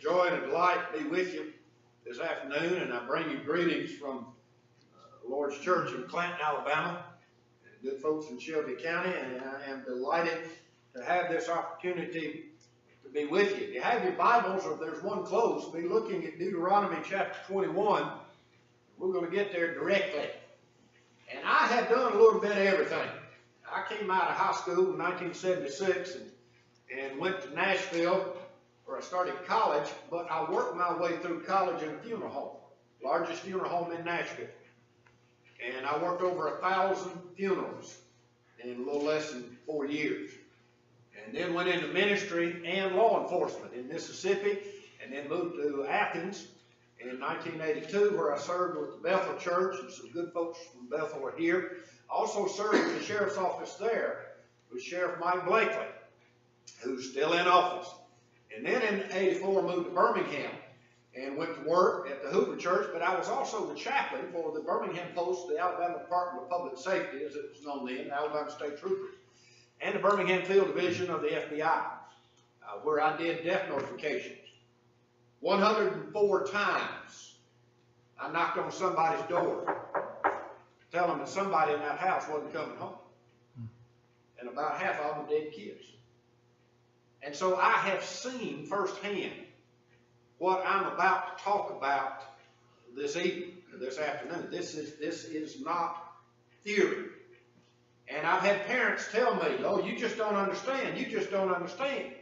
joy and a delight to be with you this afternoon, and I bring you greetings from the Lord's Church in Clanton, Alabama, and good folks in Shelby County, and I am delighted to have this opportunity to be with you. If you have your Bibles, or if there's one close, be looking at Deuteronomy chapter 21. We're going to get there directly. And I have done a little bit of everything. I came out of high school in 1976 and went to Nashville, where I started college, but I worked my way through college in a funeral home, largest funeral home in Nashville. And I worked over 1,000 funerals in a little less than 4 years. And then went into ministry and law enforcement in Mississippi, and then moved to Athens in 1982, where I served with the Bethel Church, and some good folks from Bethel are here. Also served in the sheriff's office there with Sheriff Mike Blakely, who's still in office. And then in '84 moved to Birmingham and went to work at the Hoover Church, but I was also the chaplain for the Birmingham Post, the Alabama Department of Public Safety, as it was known then, the Alabama State Troopers, and the Birmingham Field Division of the FBI, where I did death notifications. 104 times I knocked on somebody's door, telling them that somebody in that house wasn't coming home. And about half of them were dead kids. And so I have seen firsthand what I'm about to talk about this evening, this afternoon. This is not theory. And I've had parents tell me, oh, you just don't understand. You just don't understand.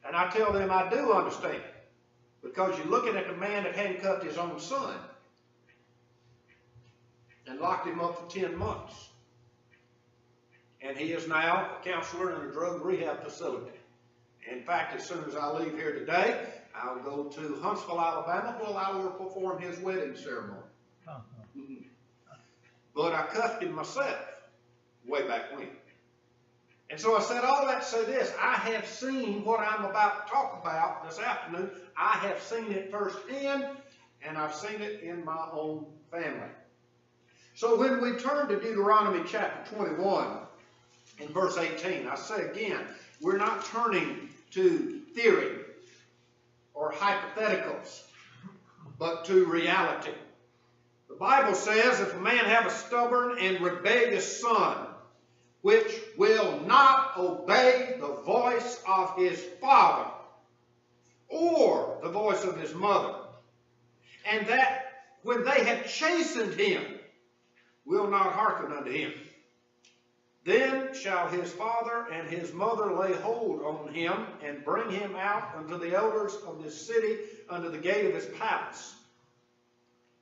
And I tell them I do understand. Because you're looking at the man that handcuffed his own son and locked him up for 10 months. And he is now a counselor in a drug rehab facility. In fact, as soon as I leave here today, I'll go to Huntsville, Alabama, where I will perform his wedding ceremony. But I cuffed him myself way back when. And so I said all that to say this: I have seen what I'm about to talk about this afternoon. I have seen it firsthand, and I've seen it in my own family. So when we turn to Deuteronomy chapter 21 in verse 18, I say again, we're not turning to theory or hypotheticals, but to reality. The Bible says, if a man have a stubborn and rebellious son, which will not obey the voice of his father or the voice of his mother, and that when they have chastened him, will not hearken unto him, then shall his father and his mother lay hold on him, and bring him out unto the elders of this city, unto the gate of his palace,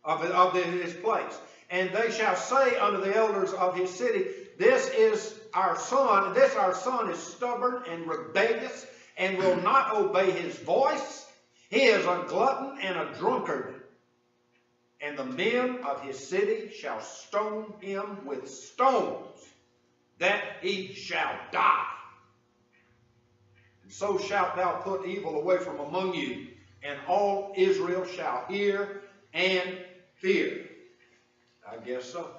of his place. And they shall say unto the elders of his city, this is our son, this our son is stubborn and rebellious, and will not obey his voice. He is a glutton and a drunkard. And the men of his city shall stone him with stones, that he shall die. And so shalt thou put evil away from among you, and all Israel shall hear and fear. I guess so.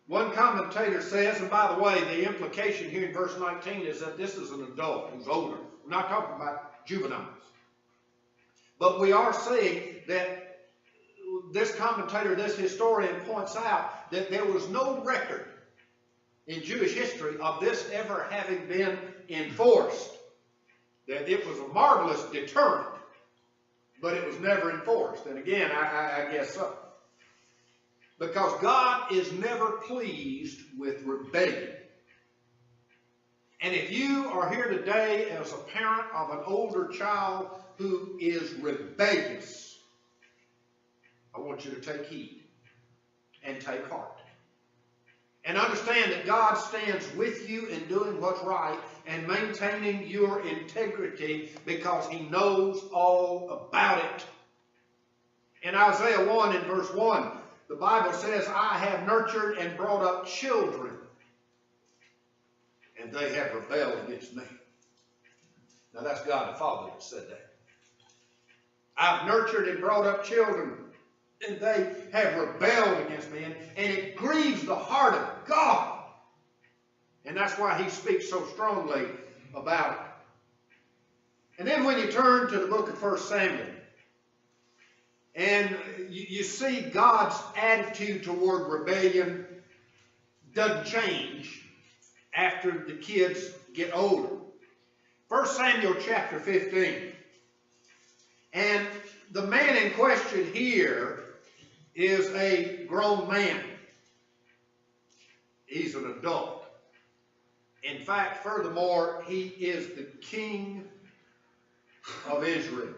One commentator says, and by the way, the implication here in verse 19 is that this is an adult who's older. We're not talking about juveniles. But we are seeing that this commentator, this historian points out that there was no record in Jewish history of this ever having been enforced. That it was a marvelous deterrent, but it was never enforced. And again, I guess so. Because God is never pleased with rebellion. And if you are here today as a parent of an older child who is rebellious, I want you to take heed and take heart. And understand that God stands with you in doing what's right and maintaining your integrity, because he knows all about it. In Isaiah 1 in verse 1, the Bible says, I have nurtured and brought up children, and they have rebelled against me. Now that's God the Father that said that. I've nurtured and brought up children, and they have rebelled against me. And it grieves the heart of God. And that's why he speaks so strongly about it. And then when you turn to the book of 1 Samuel, and you see God's attitude toward rebellion doesn't change after the kids get older. 1 Samuel chapter 15. And the man in question here is a grown man. He's an adult. In fact, furthermore, he is the king of Israel.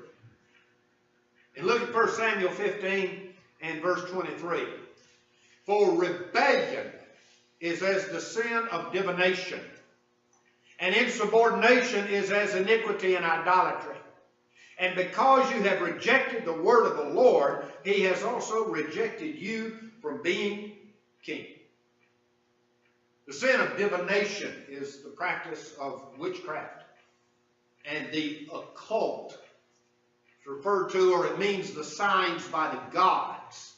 And look at 1 Samuel 15 and verse 23. For rebellion is as the sin of divination, and insubordination is as iniquity and idolatry. And because you have rejected the word of the Lord, he has also rejected you from being king. The sin of divination is the practice of witchcraft and the occult. It's referred to, or it means the signs by the gods.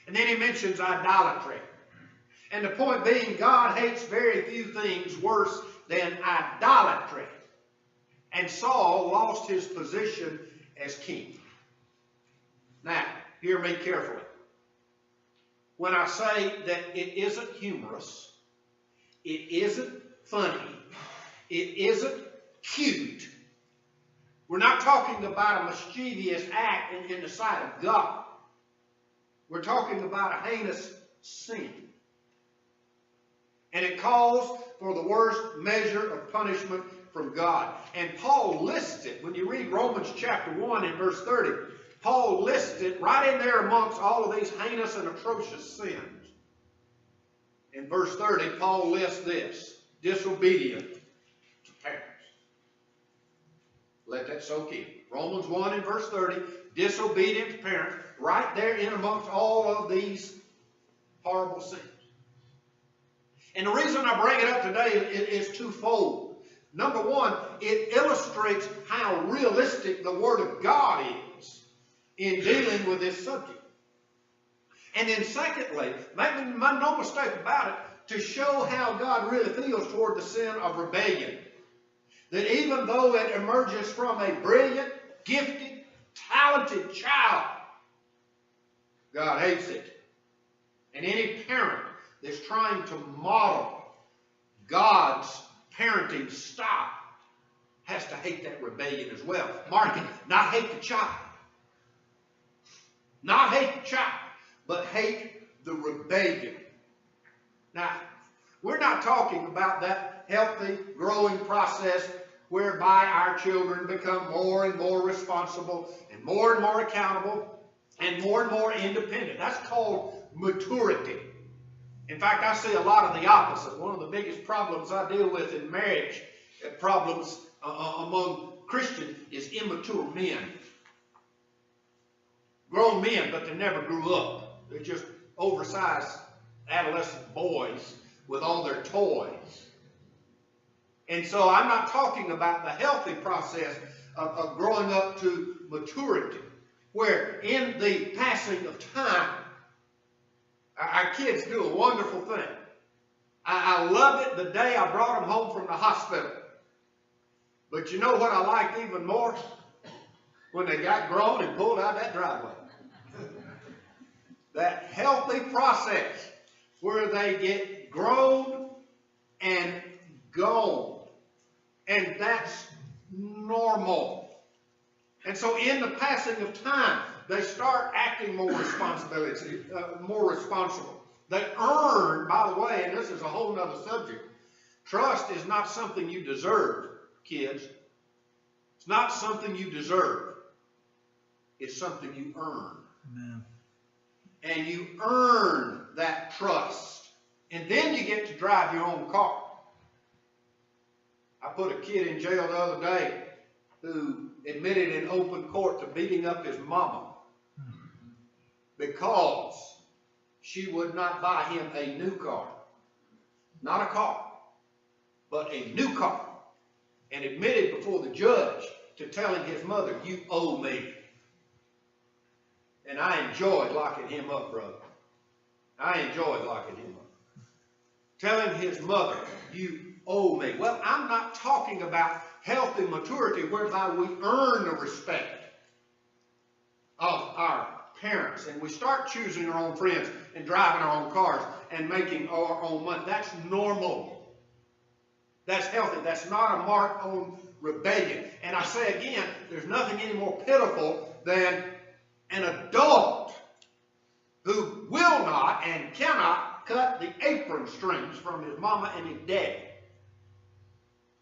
And then he mentions idolatry. And the point being, God hates very few things worse than idolatry. And Saul lost his position as king. Now, hear me carefully. When I say that it isn't humorous, it isn't funny, it isn't cute, we're not talking about a mischievous act in the sight of God. We're talking about a heinous sin. And it calls for the worst measure of punishment from God. And Paul lists it. When you read Romans chapter 1 and verse 30, Paul lists it right in there amongst all of these heinous and atrocious sins. In verse 30, Paul lists this: disobedient to parents. Let that soak in. Romans 1 and verse 30, disobedient to parents, right there in amongst all of these horrible sins. And the reason I bring it up today is twofold. Number one, it illustrates how realistic the Word of God is in dealing with this subject. And then secondly, make no mistake about it, to show how God really feels toward the sin of rebellion. That even though it emerges from a brilliant, gifted, talented child, God hates it. And any parent that's trying to model God's parenting style has to hate that rebellion as well. Mark it, not hate the child. Not hate the child, but hate the rebellion. Now, we're not talking about that healthy, growing process whereby our children become more and more responsible and more accountable and more independent. That's called maturity. In fact, I see a lot of the opposite. One of the biggest problems I deal with in marriage, problems among Christians, is immature men. Grown men, but they never grew up. They're just oversized adolescent boys with all their toys. And so I'm not talking about the healthy process of growing up to maturity, where in the passing of time, our kids do a wonderful thing. I loved it the day I brought them home from the hospital. But you know what I liked even more? When they got grown and pulled out that driveway. That healthy process where they get grown and gone. And that's normal. And so in the passing of time, they start acting more responsible. They earn, by the way, and this is a whole other subject, trust is not something you deserve, kids. It's not something you deserve. It's something you earn. Amen. And you earn that trust. And then you get to drive your own car. I put a kid in jail the other day who admitted in open court to beating up his mama because she would not buy him a new car. Not a car, but a new car. And admitted before the judge to telling his mother, "You owe me." And I enjoyed locking him up, brother. I enjoyed locking him up. Telling his mother, "You owe me. Well, I'm not talking about healthy maturity whereby we earn the respect of our parents and we start choosing our own friends and driving our own cars and making our own money. That's normal. That's healthy. That's not a mark on rebellion. And I say again, there's nothing any more pitiful than an adult who will not and cannot cut the apron strings from his mama and his daddy.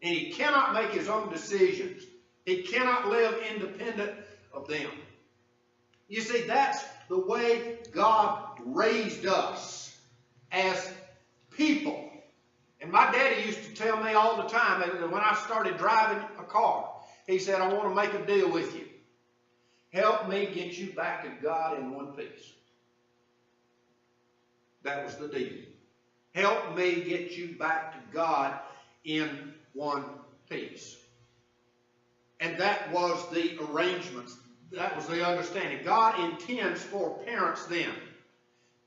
And he cannot make his own decisions. He cannot live independent of them. You see, that's the way God raised us as people. And my daddy used to tell me all the time that when I started driving a car, he said, I want to make a deal with you. Help me get you back to God in one piece. That was the deal. Help me get you back to God in one piece. And that was the arrangements. That was the understanding. God intends for parents then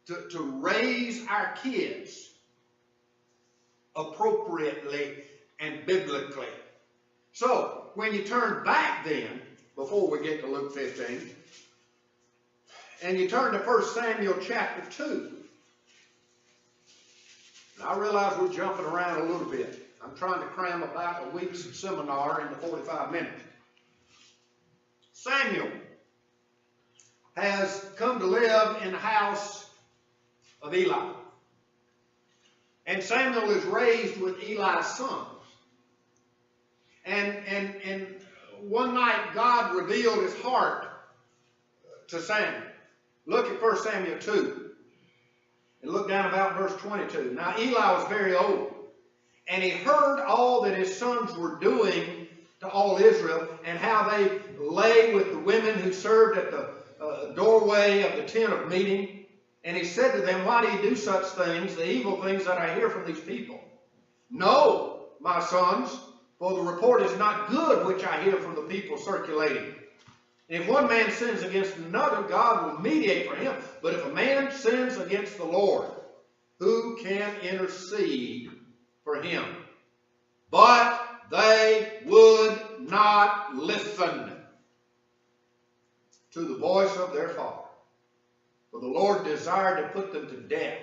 to raise our kids appropriately and biblically. So, when you turn back then, before we get to Luke 15, and you turn to 1 Samuel chapter 2. Now, I realize we're jumping around a little bit. I'm trying to cram about a week's seminar into 45 minutes. Samuel has come to live in the house of Eli. And Samuel is raised with Eli's sons. And one night God revealed his heart to Samuel. Look at 1 Samuel 2. And look down about verse 22. Now Eli was very old. And he heard all that his sons were doing to all Israel, and how they lay with the women who served at the doorway of the tent of meeting. And he said to them, why do you do such things, the evil things that I hear from these people? No, my sons, for the report is not good which I hear from the people circulating. And if one man sins against another, God will mediate for him. But if a man sins against the Lord, who can intercede for him? But they would not listen to the voice of their father. For the Lord desired to put them to death.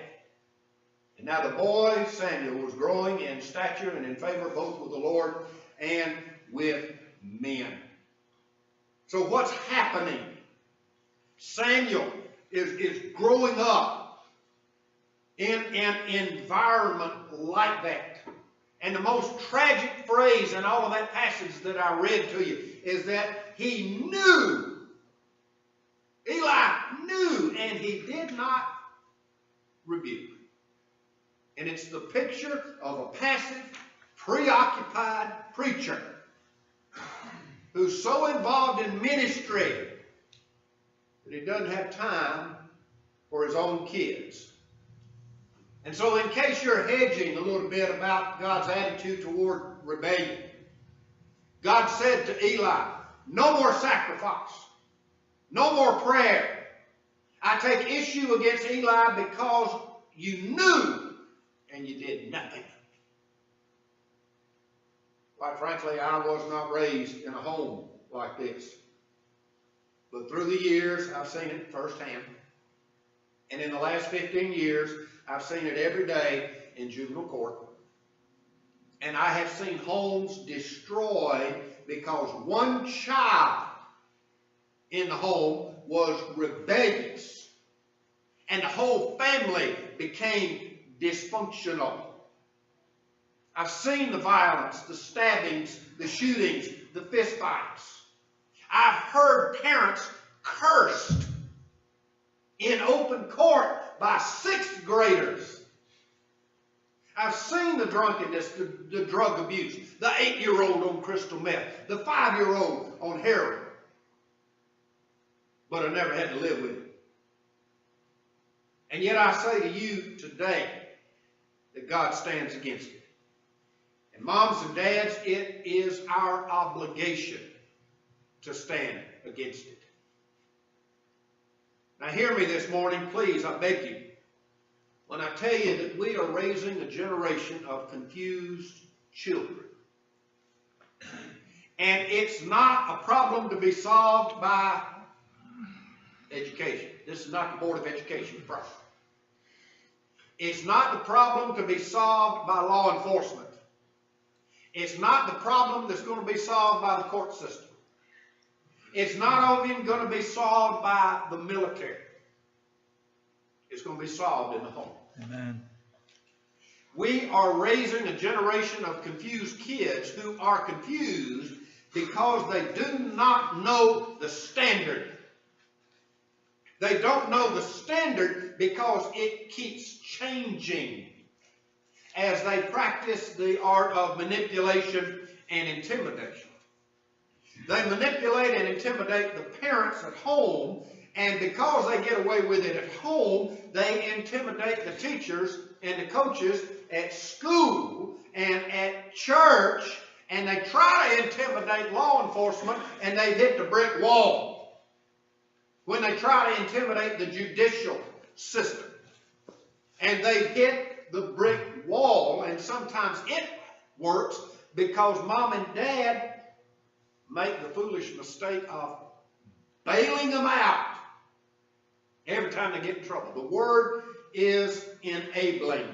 And now the boy Samuel was growing in stature and in favor both with the Lord and with men. So what's happening? Samuel is growing up in an environment like that. And the most tragic phrase in all of that passage that I read to you is that he knew. Eli knew, and he did not rebuke. And it's the picture of a passive, preoccupied preacher who's so involved in ministry that he doesn't have time for his own kids. And so in case you're hedging a little bit about God's attitude toward rebellion, God said to Eli, no more sacrifice, no more prayer. I take issue against Eli because you knew and you did nothing. Quite frankly, I was not raised in a home like this. But through the years, I've seen it firsthand. And in the last 15 years, I've seen it every day in juvenile court. And I have seen homes destroyed because one child in the home was rebellious. And the whole family became dysfunctional. I've seen the violence, the stabbings, the shootings, the fistfights. I've heard parents cursed in open court by 6th graders. I've seen the drunkenness, the drug abuse, the 8-year-old on crystal meth, the 5-year-old on heroin. But I never had to live with it. And yet I say to you today that God stands against it. And moms and dads, it is our obligation to stand against it. Now hear me this morning, please, I beg you. When I tell you that we are raising a generation of confused children. And it's not a problem to be solved by education. This is not the Board of Education's problem. It's not the problem to be solved by law enforcement. It's not the problem that's going to be solved by the court system. It's not even going to be solved by the military. It's going to be solved in the home. Amen. We are raising a generation of confused kids who are confused because they do not know the standard. They don't know the standard because it keeps changing as they practice the art of manipulation and intimidation. They manipulate and intimidate the parents at home, and because they get away with it at home, they intimidate the teachers and the coaches at school and at church, and they try to intimidate law enforcement, and they hit the brick wall when they try to intimidate the judicial system. And they hit the brick wall, and sometimes it works because mom and dad make the foolish mistake of bailing them out every time they get in trouble. The word is enabling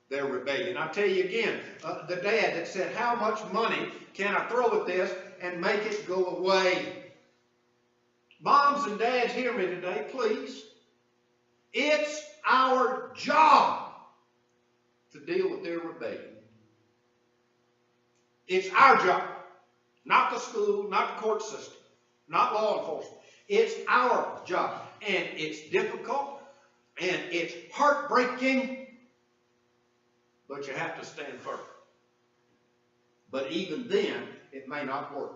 their rebellion. I tell you again, the dad that said, how much money can I throw at this and make it go away? Moms and dads, hear me today, please. It's our job to deal with their rebellion. It's our job. Not the school, not the court system, not law enforcement. It's our job. And it's difficult, and it's heartbreaking, but you have to stand firm. But even then, it may not work.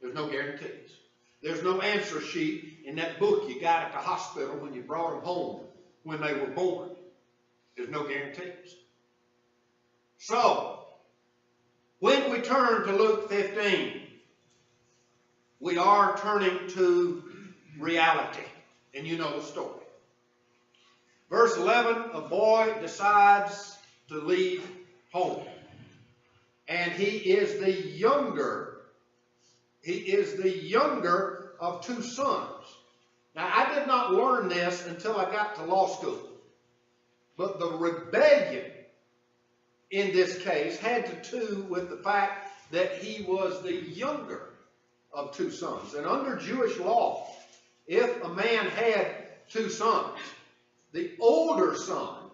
There's no guarantees. There's no answer sheet in that book you got at the hospital when you brought them home when they were born. There's no guarantees. So, when we turn to Luke 15, we are turning to reality. And you know the story. Verse 11, a boy decides to leave home. And he is the younger of two sons. Now, I did not learn this until I got to law school. But the rebellion in this case had to do with the fact that he was the younger of two sons. And under Jewish law, if a man had two sons, the older son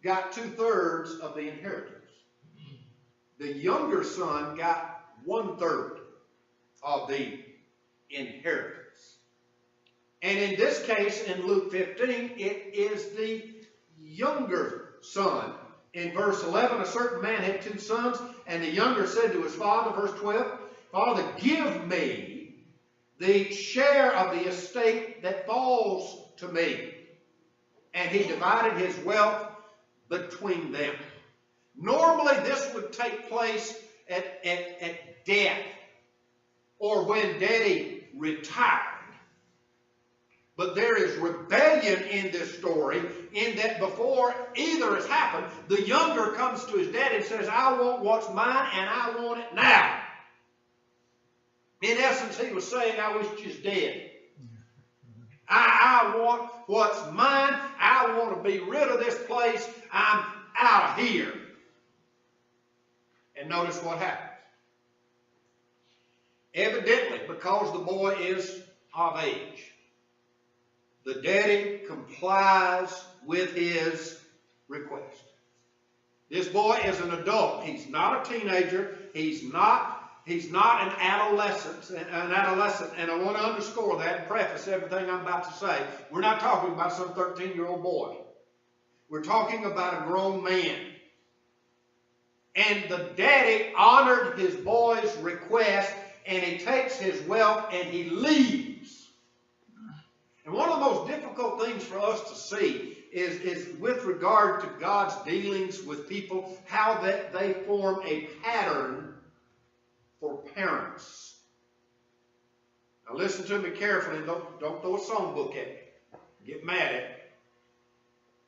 got 2/3 of the inheritance. The younger son got 1/3 of the inheritance. And in this case, in Luke 15, it is the younger son. In verse 11, a certain man had two sons, and the younger said to his father, verse 12, Father, give me the share of the estate that falls to me. And he divided his wealth between them. Normally, this would take place at death or when daddy retired. But there is rebellion in this story in that before either has happened, the younger comes to his dad and says, I want what's mine and I want it now. In essence, he was saying, I wish you was dead. I want what's mine. I want to be rid of this place. I'm out of here. And notice what happens. Evidently, because the boy is of age, the daddy complies with his request. This boy is an adult. He's not a teenager. He's not an adolescent. And I want to underscore that and preface everything I'm about to say. We're not talking about some 13-year-old boy. We're talking about a grown man. And the daddy honored his boy's request, and he takes his wealth and he leaves. And one of the most difficult things for us to see is with regard to God's dealings with people, how that they form a pattern for parents. Now listen to me carefully and don't throw a songbook at me. Get mad at me.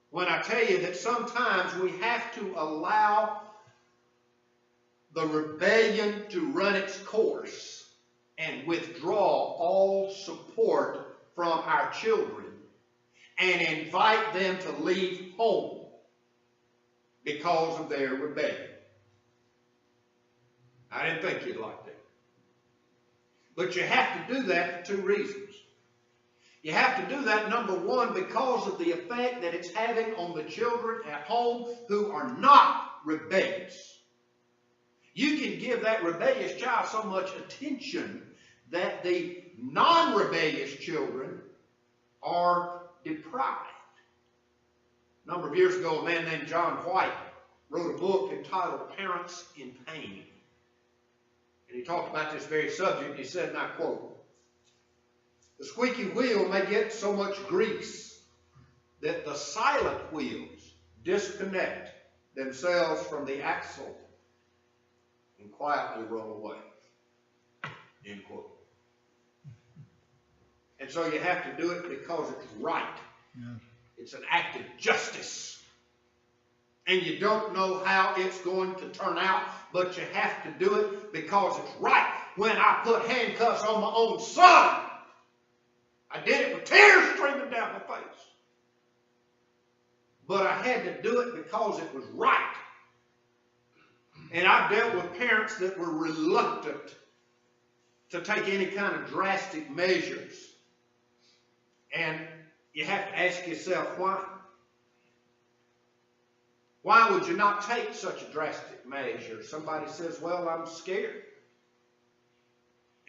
When I tell you that sometimes we have to allow the rebellion to run its course and withdraw all support from our children and invite them to leave home because of their rebellion. I didn't think you'd like that. But you have to do that for two reasons. You have to do that, number one, because of the effect that it's having on the children at home who are not rebellious. You can give that rebellious child so much attention that the non-rebellious children are deprived. A number of years ago, a man named John White wrote a book entitled Parents in Pain. And he talked about this very subject. He said, and I quote, "The squeaky wheel may get so much grease that the silent wheels disconnect themselves from the axle and quietly roll away." End quote. And so you have to do it because it's right. Yeah. It's an act of justice. And you don't know how it's going to turn out, but you have to do it because it's right. When I put handcuffs on my own son, I did it with tears streaming down my face. But I had to do it because it was right. And I've dealt with parents that were reluctant to take any kind of drastic measures. And you have to ask yourself, why? Why would you not take such a drastic measure? Somebody says, well, I'm scared.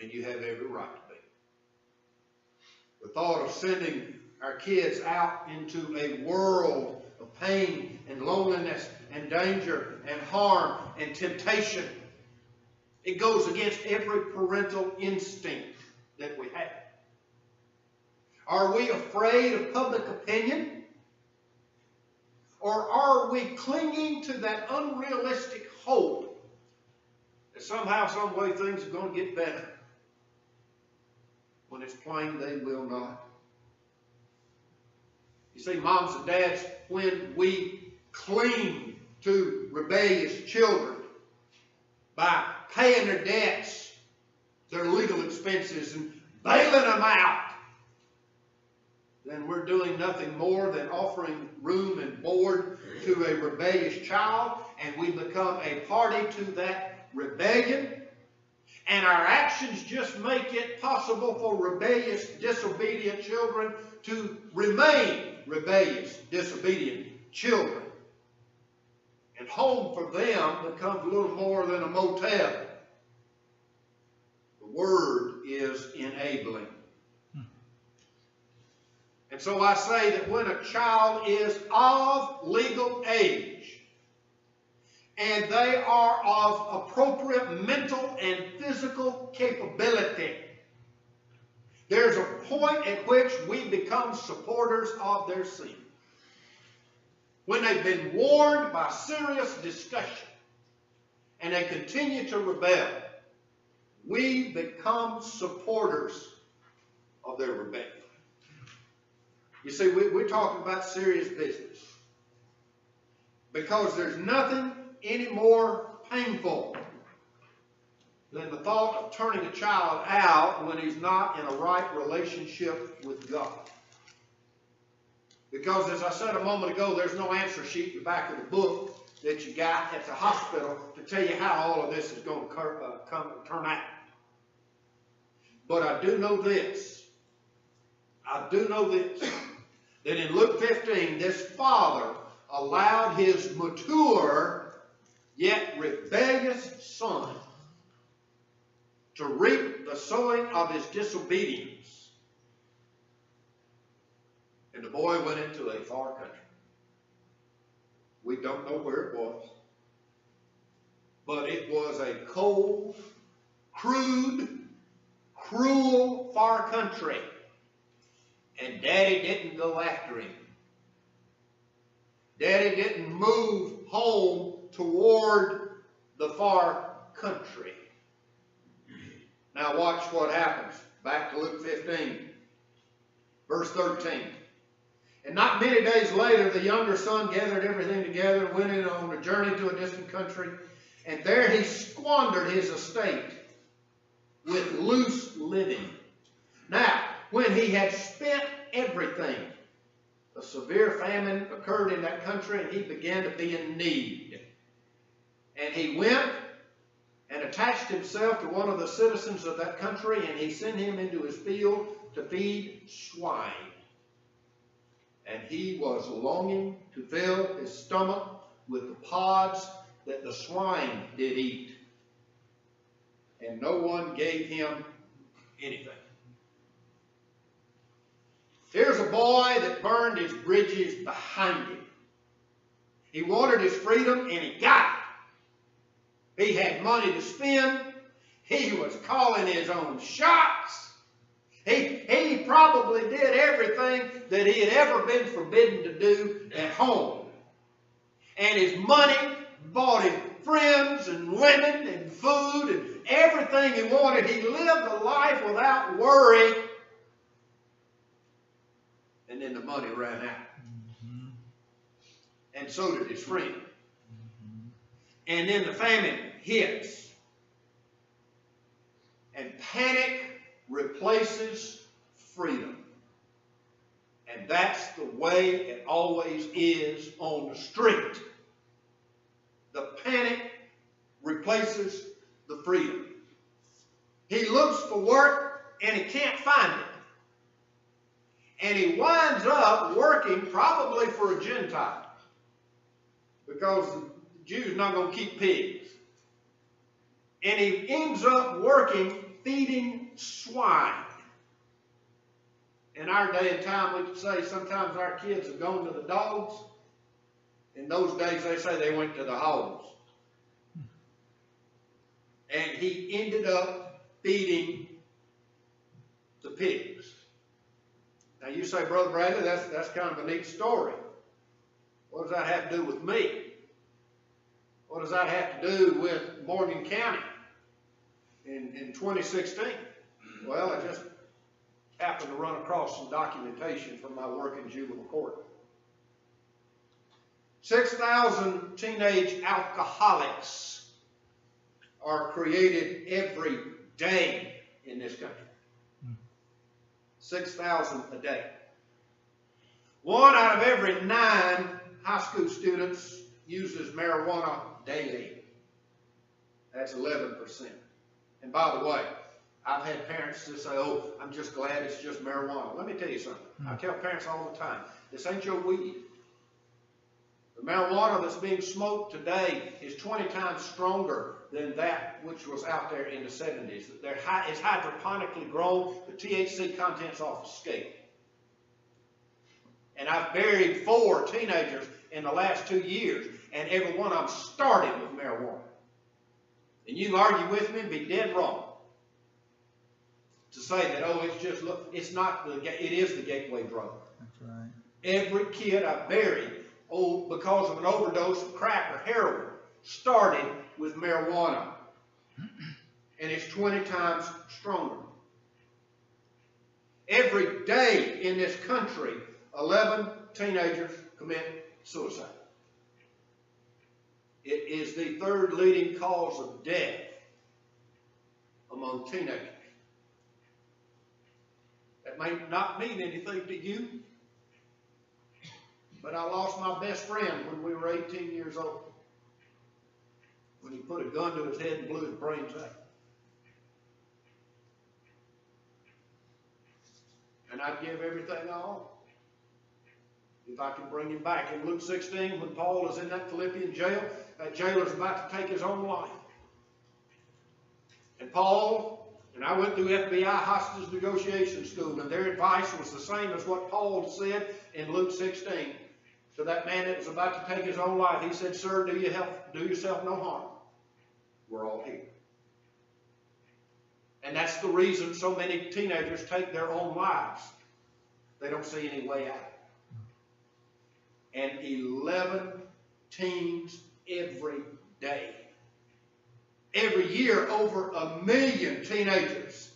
And you have every right to be. The thought of sending our kids out into a world of pain and loneliness and danger and harm and temptation, it goes against every parental instinct that we have. Are we afraid of public opinion? Or are we clinging to that unrealistic hope that somehow, some way things are going to get better, when it's plain they will not? You see, moms and dads, when we cling to rebellious children by paying their debts, their legal expenses, and bailing them out, then we're doing nothing more than offering room and board to a rebellious child, and we become a party to that rebellion. And our actions just make it possible for rebellious, disobedient children to remain rebellious, disobedient children. And home for them becomes a little more than a motel. The word is enabling. And so I say that when a child is of legal age and they are of appropriate mental and physical capability, there's a point at which we become supporters of their sin. When they've been warned by serious discussion and they continue to rebel, we become supporters of their rebellion. You see, we're talking about serious business. Because there's nothing any more painful than the thought of turning a child out when he's not in a right relationship with God. Because, as I said a moment ago, there's no answer sheet in the back of the book that you got at the hospital to tell you how all of this is going to turn out. But I do know this. That in Luke 15, this father allowed his mature yet rebellious son to reap the sowing of his disobedience. And the boy went into a far country. We don't know where it was. But it was a cold, crude, cruel, far country. And Daddy didn't go after him. Daddy didn't move home toward the far country. Now watch what happens. Back to Luke 15, verse 13. And not many days later, the younger son gathered everything together and went in on a journey to a distant country. And there he squandered his estate with loose living. Now, when he had spent everything, a severe famine occurred in that country, and he began to be in need. And he went and attached himself to one of the citizens of that country, and he sent him into his field to feed swine. And he was longing to fill his stomach with the pods that the swine did eat. And no one gave him anything. Here's a boy that burned his bridges behind him. He wanted his freedom, and he got it. He had money to spend. He was calling his own shots. He probably did everything that he had ever been forbidden to do at home. And his money bought him friends and women and food and everything he wanted. He lived a life without worry. And then the money ran out. Mm-hmm. And so did his friend. Mm-hmm. And then the famine hits. And panic replaces freedom. And that's the way it always is on the street. The panic replaces the freedom. He looks for work and he can't find it. And he winds up working probably for a Gentile, because the Jews are not going to keep pigs. And he ends up working feeding swine. In our day and time, we could say sometimes our kids have gone to the dogs. In those days, they say they went to the hogs. And he ended up feeding the pigs. Now you say, Brother Bradley, that's kind of a neat story. What does that have to do with me? What does that have to do with Morgan County in 2016? Well, I just happened to run across some documentation from my work in juvenile court. 6,000 teenage alcoholics are created every day in this country. 6,000 a day. 1 out of every 9 high school students uses marijuana daily. That's 11%. And by the way, I've had parents that say, oh, I'm just glad it's just marijuana. Let me tell you something. I tell parents all the time, this ain't your weed. The marijuana that's being smoked today is 20 times stronger than that which was out there in the 70s. It's hydroponically grown. The THC content's off the scale. And I've buried 4 teenagers in the last 2 years, and every one of them started with marijuana. And you can argue with me and be dead wrong to say that, oh, it's just, look, it's not, it is the gateway drug. That's right. Every kid I buried, because of an overdose of crack or heroin, started with marijuana. And it's 20 times stronger. Every day in this country, 11 teenagers commit suicide. It is the 3rd leading cause of death among teenagers. That may not mean anything to you, but I lost my best friend when we were 18 years old, when he put a gun to his head and blew his brains out. And I'd give everything I own if I could bring him back. In Luke 16, when Paul is in that Philippian jail, that jailer's about to take his own life. And Paul, and I went through FBI hostage negotiation school, and their advice was the same as what Paul said in Luke 16 to that man that was about to take his own life. He said, sir, do yourself no harm. We're all here. And that's the reason so many teenagers take their own lives. They don't see any way out. And 11 teens every day. Every year, over 1 million teenagers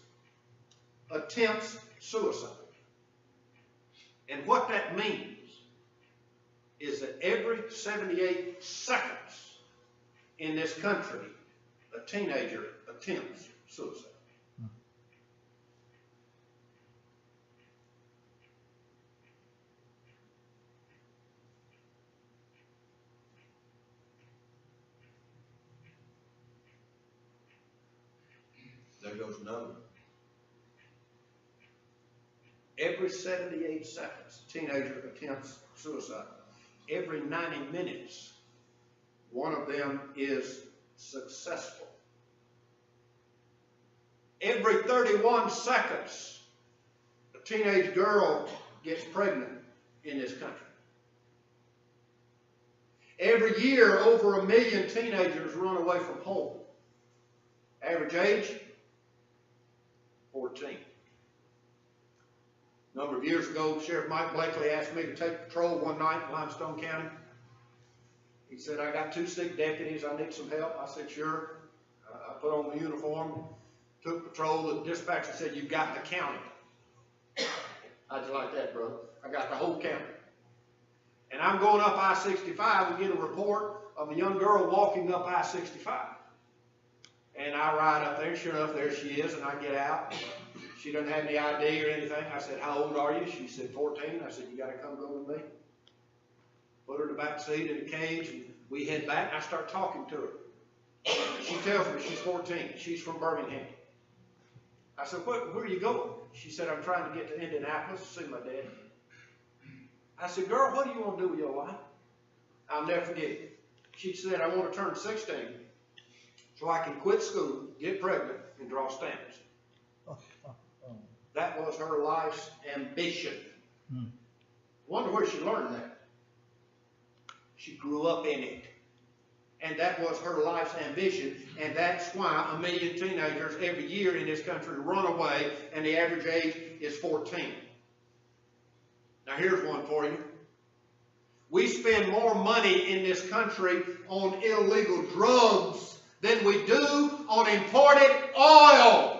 attempts suicide. And what that means is that every 78 seconds in this country, a teenager attempts suicide. There goes another. Every 78 seconds, a teenager attempts suicide. Every 90 minutes, one of them is successful. Every 31 seconds, a teenage girl gets pregnant in this country. Every year, over 1 million teenagers run away from home. Average age, 14. A number of years ago, Sheriff Mike Blakely asked me to take patrol one night in Limestone County. He said, I got 2 sick deputies, I need some help. I said, sure. I put on the uniform, took patrol. The dispatcher said, you've got the county. I just like that, brother. I got the whole county. And I'm going up I-65. We get a report of a young girl walking up I-65. And I ride up there, and sure enough, there she is, and I get out. She doesn't have any ID or anything. I said, how old are you? She said, 14. I said, you got to come go with me. Put her in the back seat in a cage, and we head back, and I start talking to her. She tells me she's 14. She's from Birmingham. I said, where are you going? She said, I'm trying to get to Indianapolis to see my dad. I said, girl, what do you want to do with your life? I'll never forget it. She said, I want to turn 16 so I can quit school, get pregnant, and draw stamps. That was her life's ambition. Wonder where she learned that. She grew up in it. And that was her life's ambition. And that's why 1 million teenagers every year in this country run away, and the average age is 14. Now here's one for you. We spend more money in this country on illegal drugs than we do on imported oil.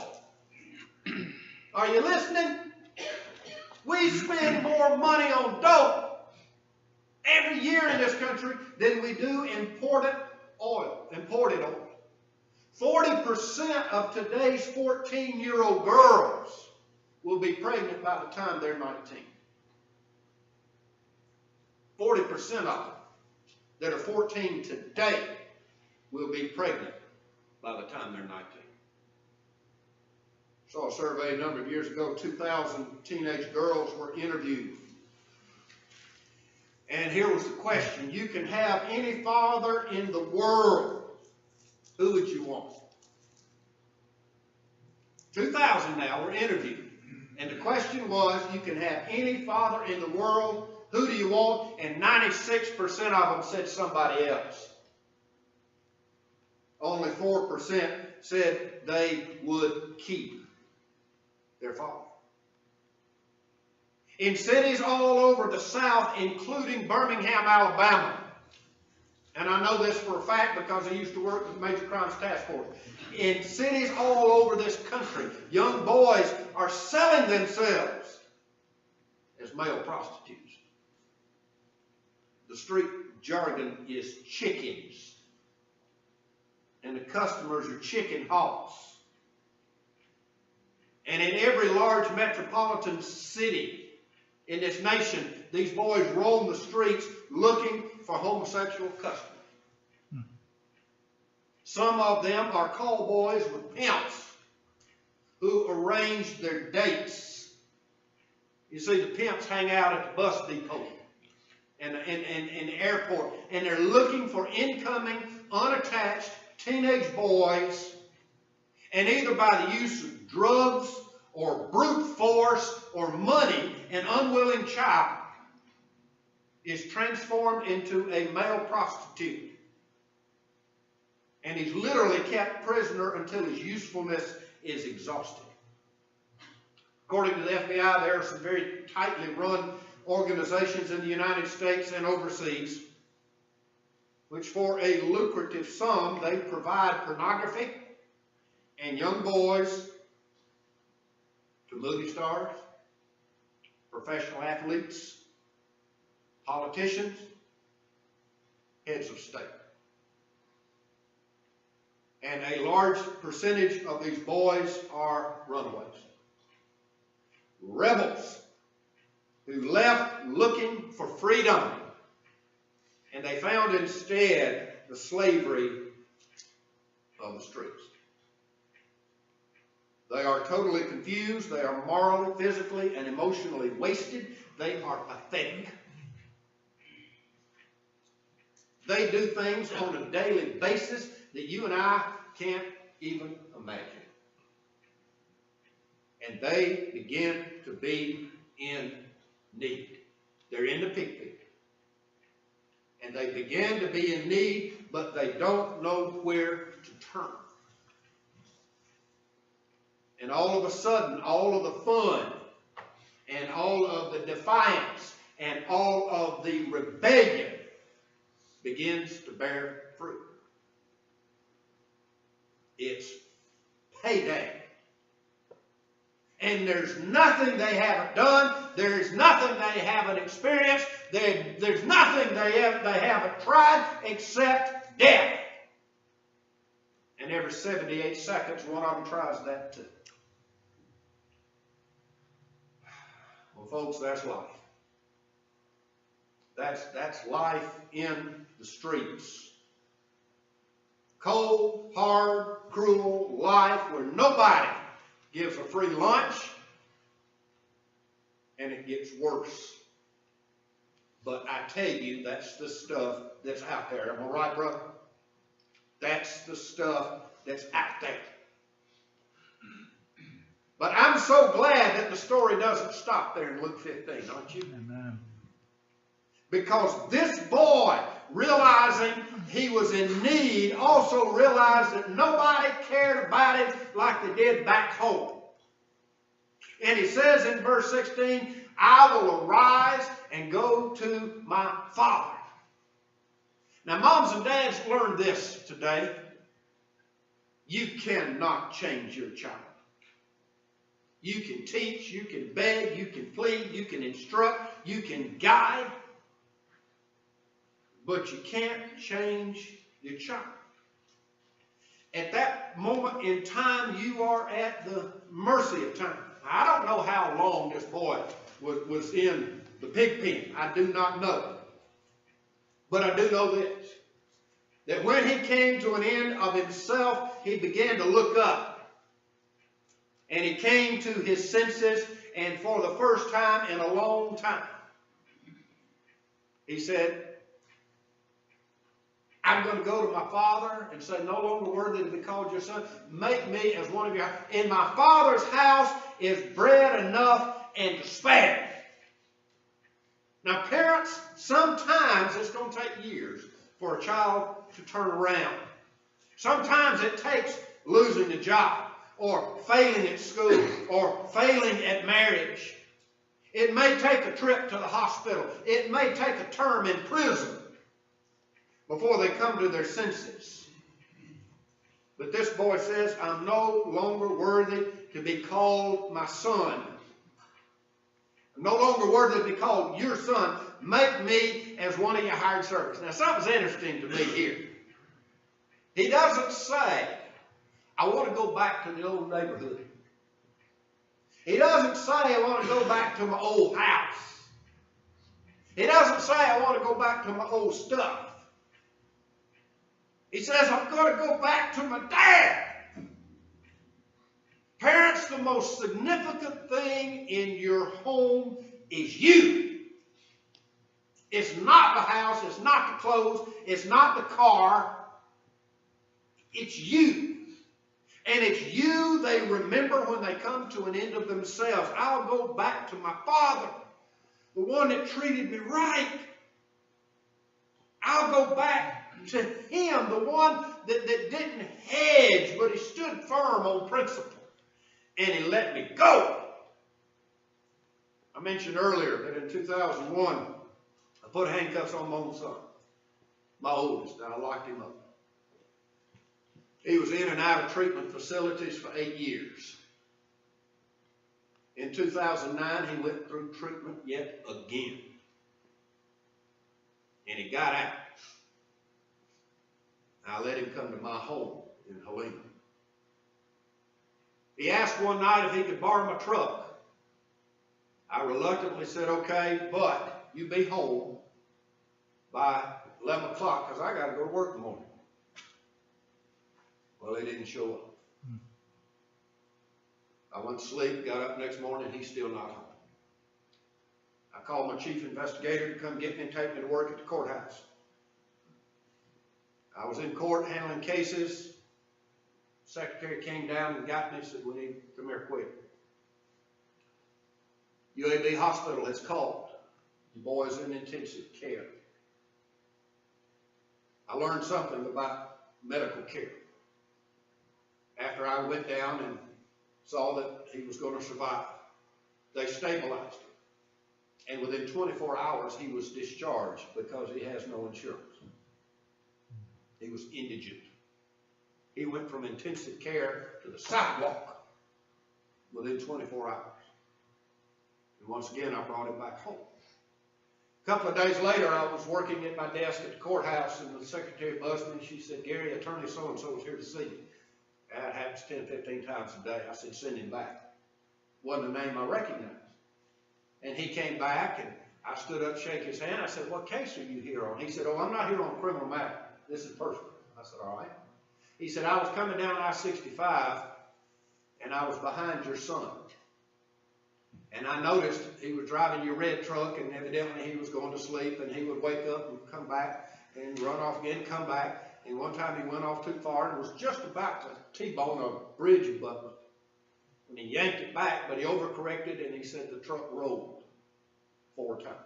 Are you listening? We spend more money on dope every year in this country than we do imported oil. 40% of today's 14-year-old girls will be pregnant by the time they're 19. 40% of them that are 14 today will be pregnant by the time they're 19. Saw a survey a number of years ago, 2,000 teenage girls were interviewed. And here was the question: you can have any father in the world. Who would you want? 2,000 now were interviewed. And the question was, you can have any father in the world. Who do you want? And 96% of them said somebody else. Only 4% said they would keep their father. In cities all over the South, including Birmingham, Alabama, and I know this for a fact because I used to work with the Major Crimes Task Force. In cities all over this country, young boys are selling themselves as male prostitutes. The street jargon is chickens. And the customers are chicken hawks. And in every large metropolitan city in this nation, these boys roam the streets looking for homosexual customers. Some of them are call boys with pimps who arrange their dates. You see, the pimps hang out at the bus depot and the airport, and they're looking for incoming, unattached teenage boys, and either by the use of drugs or brute force or money, an unwilling child is transformed into a male prostitute. And he's literally kept prisoner until his usefulness is exhausted. According to the FBI, there are some very tightly run organizations in the United States and overseas, which for a lucrative sum, they provide pornography and young boys to movie stars, professional athletes, politicians, heads of state. And a large percentage of these boys are runaways. Rebels who left looking for freedom, and they found instead the slavery of the streets. They are totally confused. They are morally, physically, and emotionally wasted. They are pathetic. They do things on a daily basis that you and I can't even imagine. And they begin to be in need. They're in the pig pen. And they begin to be in need, but they don't know where to turn. And all of a sudden, all of the fun and all of the defiance and all of the rebellion begins to bear fruit. It's payday. And there's nothing they haven't done. There's nothing they haven't experienced. There's nothing they haven't tried except death. And every 78 seconds, one of them tries that too. Well, folks, that's life. That's life in the streets. Cold, hard, cruel life where nobody gives a free lunch, and it gets worse. But I tell you, that's the stuff that's out there. Am I right, brother? That's the stuff that's out there. But I'm so glad that the story doesn't stop there in Luke 15, aren't you? Amen. Because this boy, realizing he was in need, also realized that nobody cared about him like they did back home. And he says in verse 16, I will arise and go to my father. Now, moms and dads, learn this today. You cannot change your child. You can teach, you can beg, you can plead, you can instruct, you can guide, but you can't change your child. At that moment in time, you are at the mercy of time. I don't know how long this boy was in the pig pen. I do not know. But I do know this, that when he came to an end of himself, he began to look up. And he came to his senses, and for the first time in a long time, he said, I'm going to go to my father and say, no longer worthy to be called your son. Make me as one of your. In my father's house is bread enough and to spare. Now, parents, sometimes it's going to take years for a child to turn around. Sometimes it takes losing a job, or failing at school, or failing at marriage. It may take a trip to the hospital. It may take a term in prison before they come to their senses. But this boy says, I'm no longer worthy to be called my son. I'm no longer worthy to be called your son. Make me as one of your hired servants. Now, something's interesting to me here. He doesn't say, I want to go back to the old neighborhood. He doesn't say, I want to go back to my old house. He doesn't say, I want to go back to my old stuff. He says, I'm going to go back to my dad. Parents, the most significant thing in your home is you. It's not the house, it's not the clothes, it's not the car. It's you. And it's you they remember when they come to an end of themselves. I'll go back to my father, the one that treated me right. I'll go back to him, the one that didn't hedge, but he stood firm on principle. And he let me go. I mentioned earlier that in 2001, I put handcuffs on my own son, my oldest, and I locked him up. He was in and out of treatment facilities for 8 years. In 2009, he went through treatment yet again. And he got out. I let him come to my home in Helena. He asked one night if he could borrow my truck. I reluctantly said, okay, but you be home by 11 o'clock because I got to go to work in the morning. Well, he didn't show up. I went to sleep, got up next morning, he's still not home. I called my chief investigator to come get me and take me to work at the courthouse. I was in court handling cases. Secretary came down and got me and said, we need to come here quick. UAB Hospital has called. The boy's in intensive care. I learned something about medical care. After I went down and saw that he was going to survive, they stabilized him. And within 24 hours, he was discharged because he has no insurance. He was indigent. He went from intensive care to the sidewalk within 24 hours. And once again, I brought him back home. A couple of days later, I was working at my desk at the courthouse, and the secretary buzzed me, and she said, Gary, attorney so-and-so is here to see you. That happens 10, 15 times a day. I said, send him back. Wasn't a name I recognized. And he came back, and I stood up, shake his hand. I said, what case are you here on? He said, oh, I'm not here on a criminal matter. This is personal. I said, all right. He said, I was coming down I-65, and I was behind your son. And I noticed he was driving your red truck, and evidently he was going to sleep, and he would wake up and come back and run off again, come back. And one time he went off too far and was just about to T-bone a bridge abutment. And he yanked it back, but he overcorrected, and he said the truck rolled 4 times.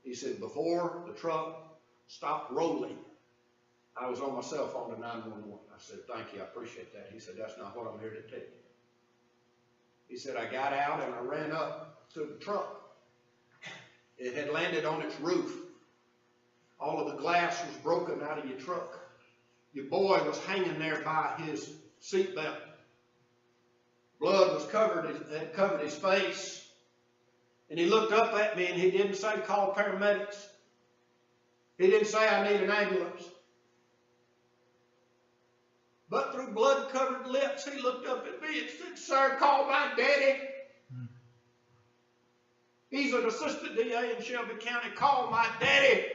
He said, before the truck stopped rolling, I was on my cell phone to 911. I said, thank you, I appreciate that. He said, that's not what I'm here to tell you. He said, I got out and I ran up to the truck. It had landed on its roof. All of the glass was broken out of your truck. Your boy was hanging there by his seatbelt. Blood was had covered his face. And he looked up at me and he didn't say call paramedics. He didn't say I need an ambulance. But through blood-covered lips, he looked up at me and said, sir, call my daddy. He's an assistant DA in Shelby County. Call my daddy.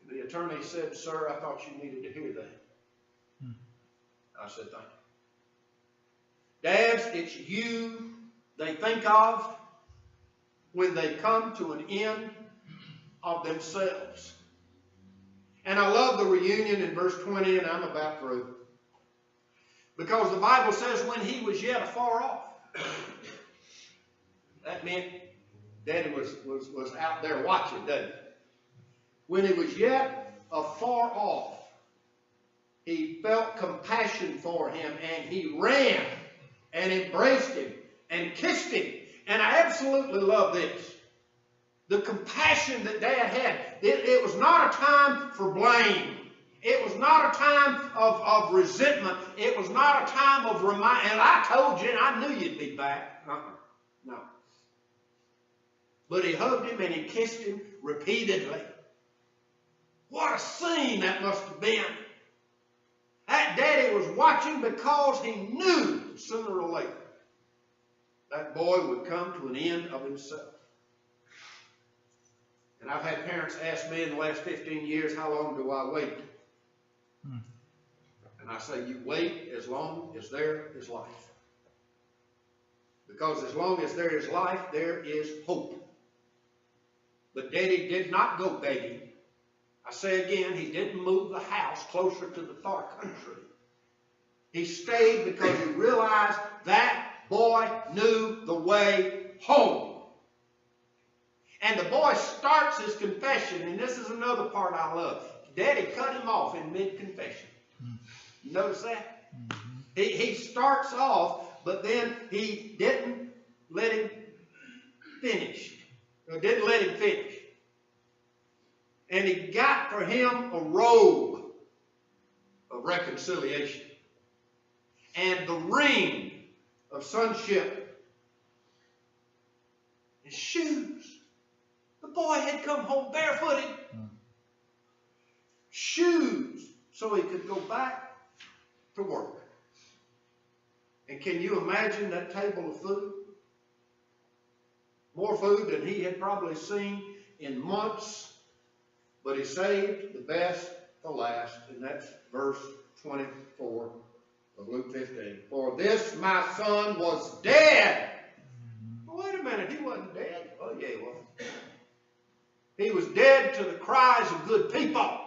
And the attorney said, sir, I thought you needed to hear that. I said, thank you. Dads, it's you they think of when they come to an end of themselves. And I love the reunion in verse 20, and I'm about through. Because the Bible says when he was yet afar off. That meant Daddy was out there watching, didn't it? When he was yet afar off, he felt compassion for him, and he ran and embraced him and kissed him. And I absolutely love this. The compassion that Dad had. It was not a time for blame. It was not a time of resentment. It was not a time of remind. And I told you, and I knew you'd be back. No. But he hugged him and he kissed him repeatedly. What a scene that must have been. That Daddy was watching because he knew sooner or later that boy would come to an end of himself. And I've had parents ask me in the last 15 years, how long do I wait? And I say, you wait as long as there is life. Because as long as there is life, there is hope. But Daddy did not go begging. I say again, he didn't move the house closer to the far country. He stayed because he realized that boy knew the way home. And the boy starts his confession, and this is another part I love. Daddy cut him off in mid-confession. You notice that? He starts off, but then he didn't let him finish. Or didn't let him finish. And he got for him a robe of reconciliation. And the ring of sonship. And shoes. The boy had come home barefooted. shoes so he could go back to work. And can you imagine that table of food? More food than he had probably seen in months, but he saved the best for last, and that's verse 24 of Luke 15. For this my son was dead. Well, wait a minute, he wasn't dead. Oh yeah, he was. He was dead to the cries of good people.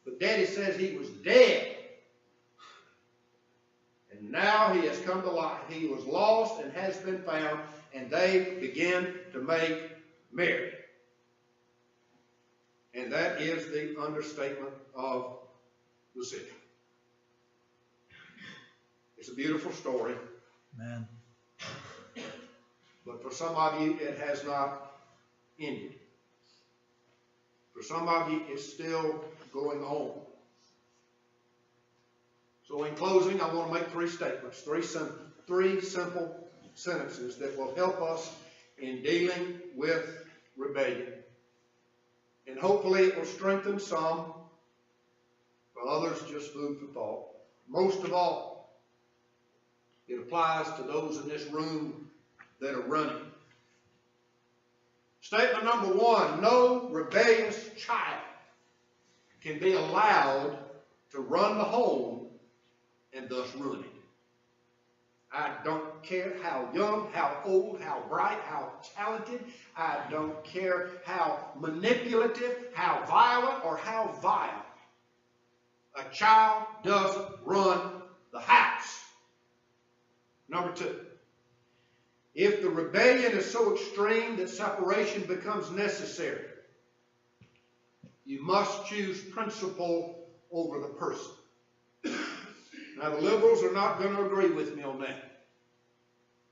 But Daddy says he was dead. And now he has come to life. He was lost and has been found, and they begin to make merry. And that is the understatement of the city. It's a beautiful story. Man. But for some of you, it has not ended. For some of you, it's still going on. So in closing, I want to make three statements, three simple sentences that will help us in dealing with rebellion. And hopefully it will strengthen some, while others just food for thought. Most of all, it applies to those in this room that are running. Statement number one, no rebellious child can be allowed to run the home and thus ruin it. I don't care how young, how old, how bright, how talented. I don't care how manipulative, how violent, or how vile. A child doesn't run the house. Number two, if the rebellion is so extreme that separation becomes necessary, you must choose principle over the person. Now, the liberals are not going to agree with me on that.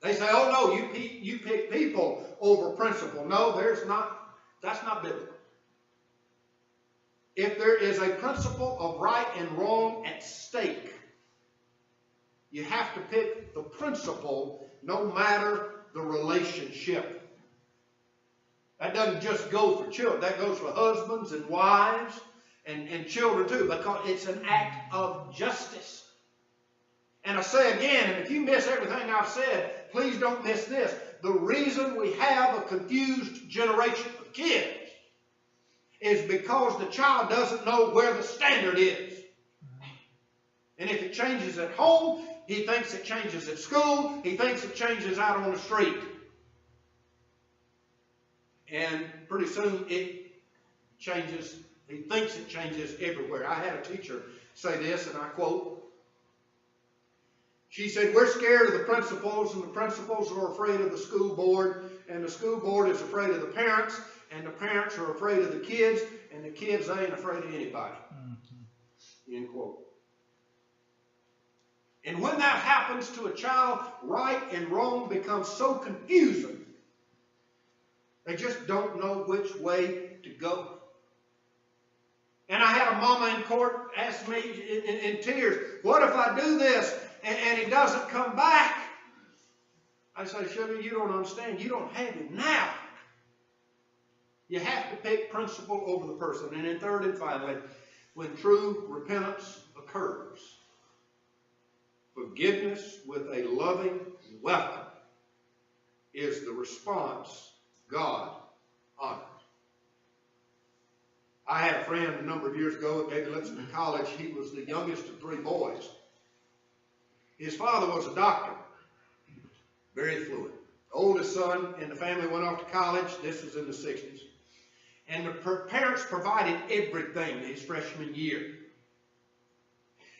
They say, oh, no, you pick people over principle. No, that's not biblical. If there is a principle of right and wrong at stake, you have to pick the principle no matter the relationship. That doesn't just go for children. That goes for husbands and wives and children too, because it's an act of justice. And I say again, and if you miss everything I've said, please don't miss this. The reason we have a confused generation of kids is because the child doesn't know where the standard is. And if it changes at home, he thinks it changes at school, he thinks it changes out on the street. And pretty soon it changes, he thinks it changes everywhere. I had a teacher say this, and I quote, she said, we're scared of the principals, and the principals are afraid of the school board, and the school board is afraid of the parents, and the parents are afraid of the kids, and the kids ain't afraid of anybody. Mm-hmm. End quote. And when that happens to a child, right and wrong becomes so confusing, they just don't know which way to go. And I had a mama in court ask me in tears, what if I do this and he doesn't come back? I say, sugar, you don't understand. You don't have him now. You have to pick principle over the person. And then third and finally, when true repentance occurs, forgiveness with a loving welcome is the response God honors. I had a friend a number of years ago at David College. He was the youngest of three boys. His father was a doctor, very fluent. The oldest son in the family went off to college. This was in the 60s. And the parents provided everything his freshman year.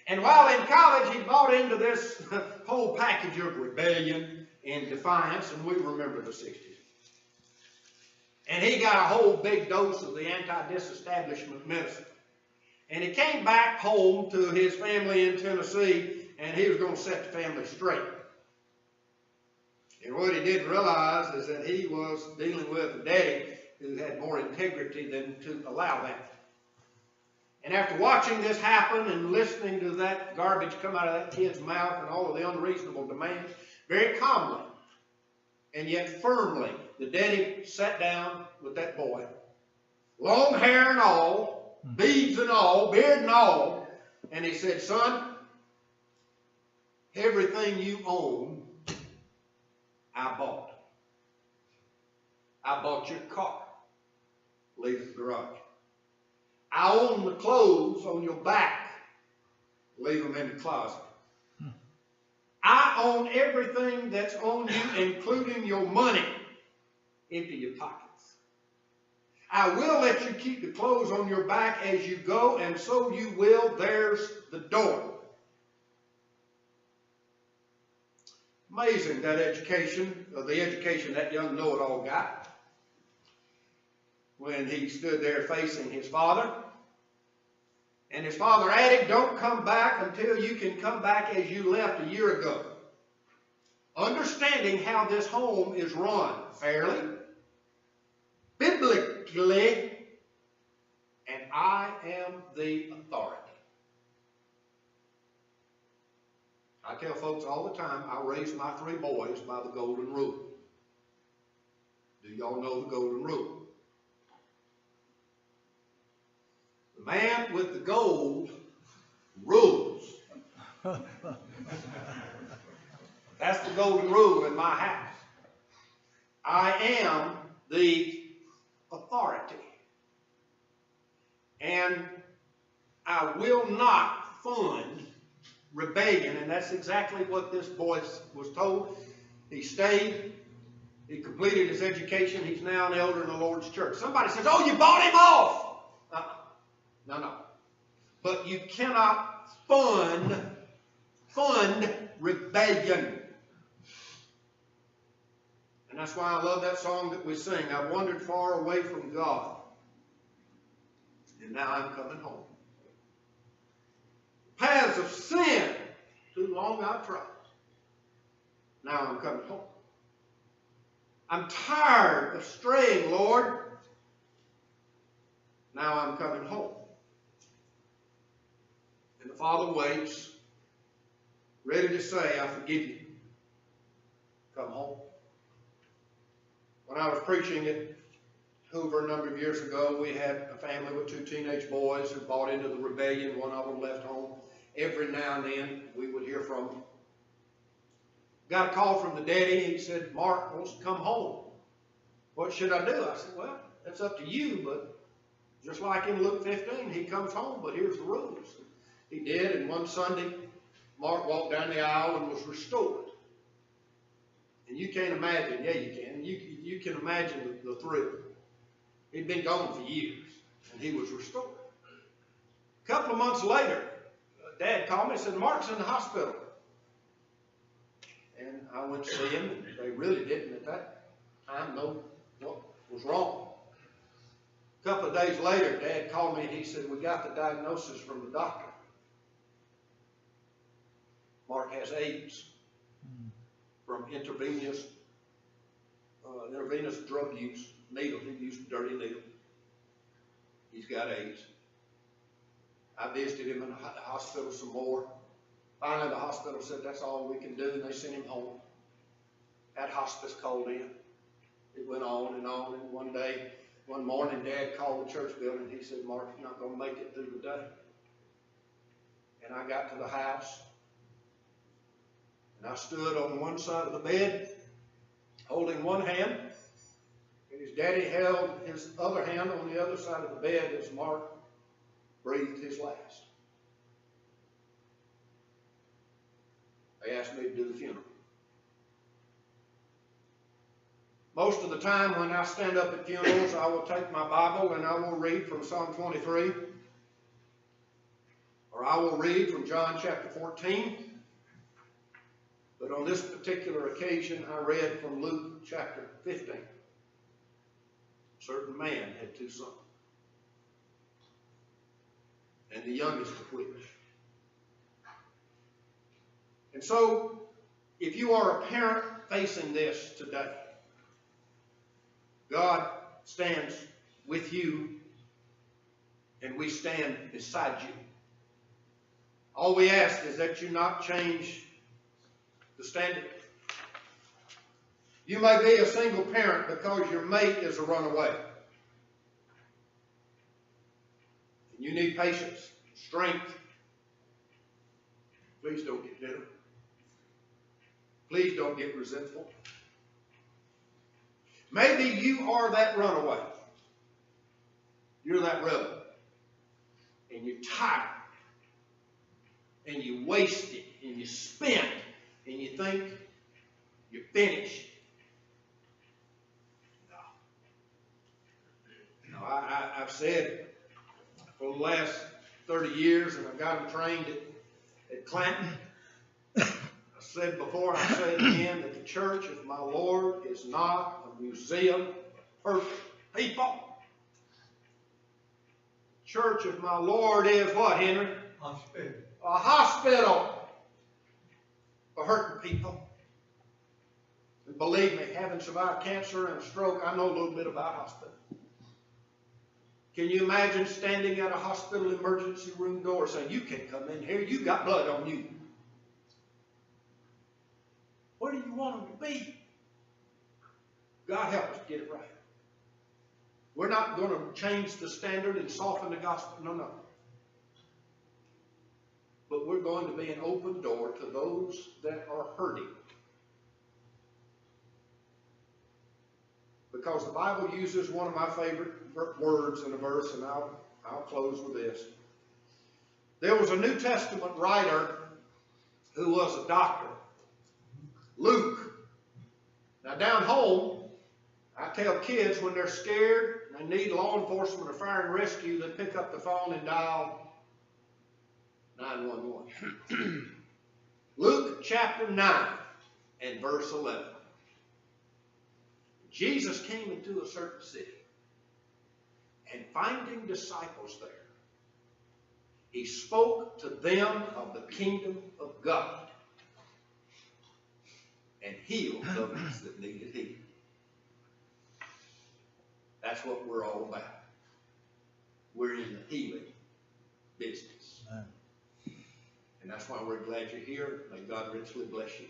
And while in college, he bought into this whole package of rebellion and defiance, and we remember the 60s. And he got a whole big dose of the anti-disestablishment medicine. And he came back home to his family in Tennessee, and he was going to set the family straight. And what he didn't realize is that he was dealing with a daddy who had more integrity than to allow that. And after watching this happen and listening to that garbage come out of that kid's mouth and all of the unreasonable demands, very calmly and yet firmly, the daddy sat down with that boy, long hair and all, beads and all, beard and all. And he said, son, everything you own, I bought. I bought your car. Leave it in the garage. I own the clothes on your back. Leave them in the closet. I own everything that's on you, including your money. Empty your pockets. I will let you keep the clothes on your back as you go, and so you will. There's the door. Amazing that education, the education that young know-it-all got when he stood there facing his father. And his father added, don't come back until you can come back as you left a year ago. Understanding how this home is run fairly, biblically, and I am the authority. I tell folks all the time, I raised my 3 boys by the golden rule. Do y'all know the golden rule? The man with the gold rules. That's the golden rule in my house. I am the authority. And I will not fund rebellion. And that's exactly what this boy was told. He stayed. He completed his education. He's now an elder in the Lord's church. Somebody says, oh, you bought him off. No. But you cannot fund rebellion. And that's why I love that song that we sing. I wandered far away from God, and now I'm coming home. Paths of sin, too long I've trod. Now I'm coming home. I'm tired of straying, Lord. Now I'm coming home. And the Father waits, ready to say, I forgive you. Come home. When I was preaching at Hoover a number of years ago, we had a family with 2 teenage boys who bought into the rebellion. One of them left home. Every now and then, we would hear from them. Got a call from the daddy. He said, Mark wants to come home. What should I do? I said, well, that's up to you, but just like in Luke 15, he comes home, but here's the rules. He did, and one Sunday, Mark walked down the aisle and was restored. And you can't imagine, yeah you can, you can imagine the thrill. He'd been gone for years, and he was restored. A couple of months later, Dad called me and said, Mark's in the hospital. And I went to see him, and they really didn't at that time know what was wrong. A couple of days later, Dad called me and he said, we got the diagnosis from the doctor. Mark has AIDS from intravenous drug use, needle. He used a dirty needle. He's got AIDS. I visited him in the hospital some more. Finally, the hospital said, that's all we can do, and they sent him home. Had hospice called in. It went on, and one morning, Dad called the church building. He said, Mark, you're not going to make it through the day. And I got to the house, and I stood on one side of the bed, holding one hand, and his daddy held his other hand on the other side of the bed as Mark breathed his last. They asked me to do the funeral. Most of the time when I stand up at funerals, I will take my Bible and I will read from Psalm 23, or I will read from John chapter 14. But on this particular occasion, I read from Luke chapter 15. A certain man had 2 sons, and the youngest of which. And so, if you are a parent facing this today, God stands with you, and we stand beside you. All we ask is that you not change the standard. You may be a single parent because your mate is a runaway. You need patience, strength. Please don't get bitter. Please don't get resentful. Maybe you are that runaway. You're that rebel. And you're tired. And you're wasted. And you're spent. And you think you're finished. No, I've said for the last 30 years, and I've got them trained at Clanton. I said before, I say it again, that the church of my Lord is not a museum of perfect people. Church of my Lord is what, Henry? Hospital. A hospital for hurting people. And believe me, having survived cancer and a stroke, I know a little bit about hospitals. Can you imagine standing at a hospital emergency room door saying, you can't come in here, you got blood on you? Where do you want them to be? God help us get it right. We're not going to change the standard and soften the gospel. No, no. But we're going to be an open door to those that are hurting. Because the Bible uses one of my favorite words in a verse, and I'll close with this. There was a New Testament writer who was a doctor, Luke. Now down home, I tell kids when they're scared and they need law enforcement or fire and rescue, they pick up the phone and dial 911. Luke chapter 9 and verse 11. Jesus came into a certain city, and finding disciples there, he spoke to them of the kingdom of God and healed those that needed healing. That's what we're all about. We're in the healing business. Amen. And that's why we're glad you're here. May God richly bless you.